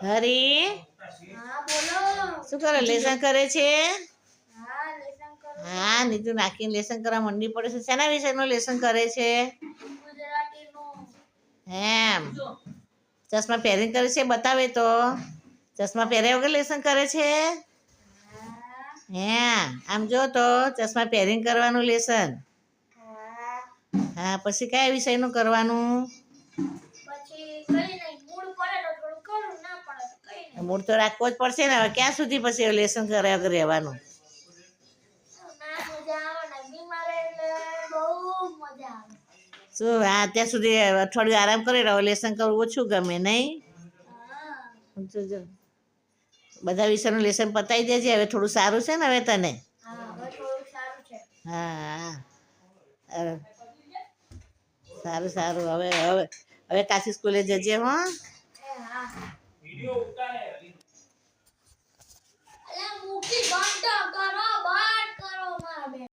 હરી હા બોલો. શું કરે લેસન કરે છે હા લેસન કરું. હા નીચું નાખીને લેસન કરવા મંડી પડે છે શેના વિષયનું લેસન કરે છે ગુજરાતીનું. એમ ચશ્મા પહેરીને કરે છે બતાવે તો ચશ્મા પહેર્યા વગર લેસન કરે છે હા. હે આમ જો તો ચશ્મા પહેરીને કરવાનું લેસન હા. હા પછી કયા વિષયનું કરવાનું પછી કઈ નહીં મૂડ પડે તો થોડું કરું ના પડે તો કઈ નહીં. મૂડ તો રાખવો જ પડશે ને હવે ક્યાં સુધી પછી લેસન કર્યા વગર રહેવાનું ના મજા આવે ને બીમાર એટલે બહુ મજા આવે. શું હા ત્યાં સુધી અઠવાડિયું આરામ કરી રહ્યો લેસન કરવું ઓછું ગમે નહીં હા. જો બધા વિષયનું લેસન પતાવી દેજે હવે થોડું સારું છે ને હવે તને હા હવે થોડું સારું છે. હા હા સારું સારું હવે કાશી સ્કૂલે જજે હો હા.